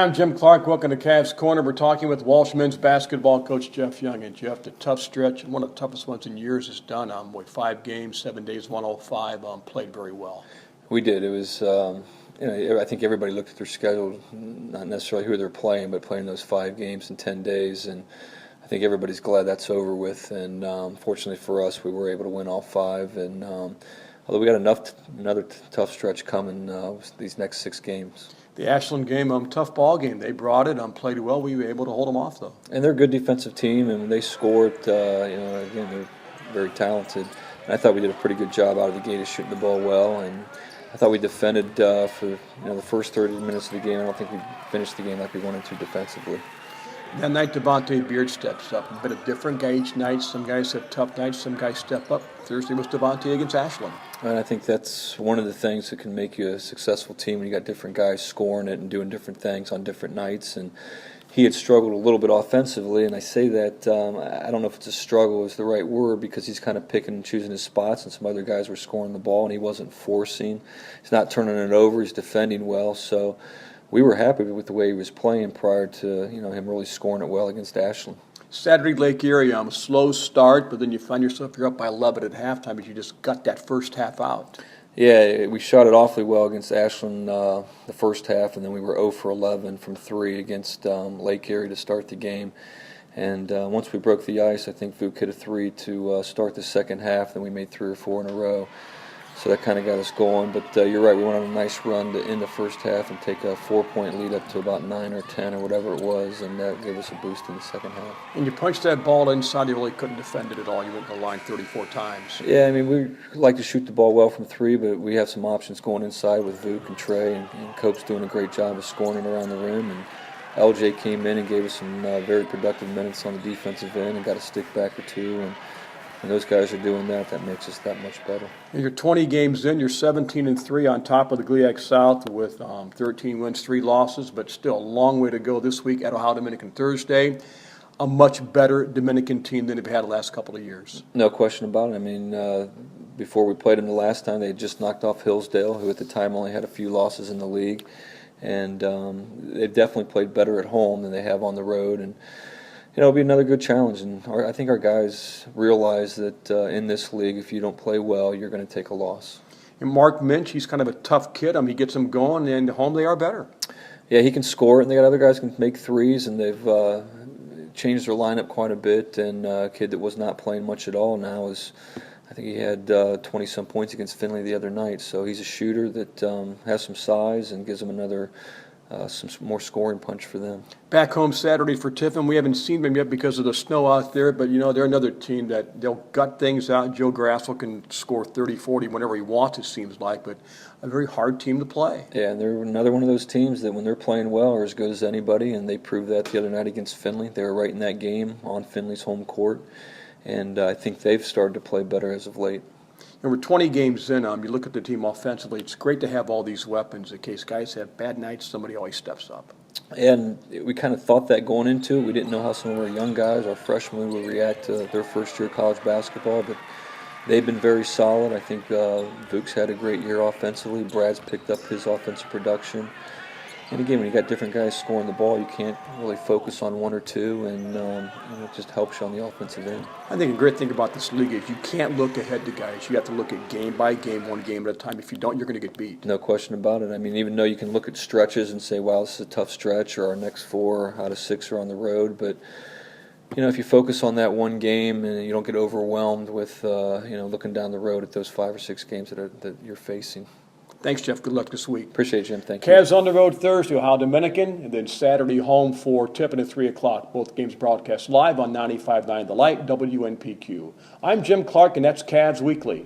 I'm Jim Clark. Welcome to Cavs Corner. We're talking with Walsh men's basketball coach Jeff Young. And Jeff, the tough stretch, one of the toughest ones in years is done. 5 games, 7 days, 105. Played very well. We did. It was, I think everybody looked at their schedule, not necessarily who they're playing, but playing those 5 games in 10 days. And I think everybody's glad that's over with. And fortunately for us, we were able to win all 5. And although we got another tough stretch coming these next 6 games. The Ashland game, tough ball game. They brought it, played well. We were able to hold them off, though. And they're a good defensive team, and they scored. Again, they're very talented. And I thought we did a pretty good job out of the gate of shooting the ball well. And I thought we defended for the first 30 minutes of the game. I don't think we finished the game like we wanted to defensively. That night, Devontae Beard steps up. A bit of different guy each night. Some guys have tough nights. Some guys step up. Thursday was Devontae against Ashland. And I think that's one of the things that can make you a successful team when you got different guys scoring it and doing different things on different nights. And he had struggled a little bit offensively, and I say that I don't know if it's a struggle is the right word because he's kind of picking and choosing his spots, and some other guys were scoring the ball, and he wasn't forcing. He's not turning it over. He's defending well. So we were happy with the way he was playing prior to him really scoring it well against Ashland. Saturday, Lake Erie, slow start, but then you find yourself you're up by 11 at halftime as you just got that first half out. Yeah, we shot it awfully well against Ashland the first half, and then we were 0 for 11 from 3 against Lake Erie to start the game. And once we broke the ice, I think Vuk hit a 3 to start the second half, then we made 3 or 4 in a row. So that kind of got us going. But you're right, we went on a nice run to end the first half and take a 4-point lead up to about 9 or 10 or whatever it was, and that gave us a boost in the second half. And you punched that ball inside, you really couldn't defend it at all. You went to the line 34 times. Yeah, I mean, we like to shoot the ball well from 3, but we have some options going inside with Vuk and Trey, and Cope's doing a great job of scoring it around the rim. And LJ came in and gave us some very productive minutes on the defensive end and got a stick back or 2. And when those guys are doing that, that makes us that much better. And you're 20 games in. You're 17-3 on top of the GLIAC South with 13 wins, 3 losses, but still a long way to go this week at Ohio Dominican Thursday. A much better Dominican team than they've had the last couple of years. No question about it. I mean, before we played them the last time, they had just knocked off Hillsdale, who at the time only had a few losses in the league. And they've definitely played better at home than they have on the road. And it'll be another good challenge, and I think our guys realize that in this league, if you don't play well, you're going to take a loss. And Mark Minch, he's kind of a tough kid. He gets them going, and at home they are better. Yeah, he can score, and they got other guys who can make threes, and they've changed their lineup quite a bit. And a kid that was not playing much at all now is, I think he had 20-some points against Finley the other night. So he's a shooter that has some size and gives them another some more scoring punch for them. Back home Saturday for Tiffin. We haven't seen them yet because of the snow out there, but they're another team that they'll gut things out. Joe Grassel can score 30, 40 whenever he wants, it seems like, but a very hard team to play. Yeah, and they're another one of those teams that when they're playing well are as good as anybody, and they proved that the other night against Finley. They were right in that game on Finley's home court, and I think they've started to play better as of late. And we're 20 games in. You look at the team offensively. It's great to have all these weapons in case guys have bad nights. Somebody always steps up. And we kind of thought that going into it. We didn't know how some of our young guys, our freshmen, would react to their first year college basketball, but they've been very solid. I think Vuk's had a great year offensively. Brad's picked up his offensive production. And again, when you got different guys scoring the ball, you can't really focus on 1 or 2, and it just helps you on the offensive end. I think a great thing about this league is you can't look ahead to guys. You have to look at game by game, 1 game at a time. If you don't, you're going to get beat. No question about it. I mean, even though you can look at stretches and say, wow, this is a tough stretch, or our next 4 out of 6 are on the road, but if you focus on that 1 game and you don't get overwhelmed with looking down the road at those 5 or 6 games that you're facing. Thanks, Jeff. Good luck this week. Appreciate it, Jim. Thank you. Cavs on the road Thursday, Ohio Dominican, and then Saturday home for Tiffin at 3 o'clock. Both games broadcast live on 95.9 The Light, WNPQ. I'm Jim Clark, and that's Cavs Weekly.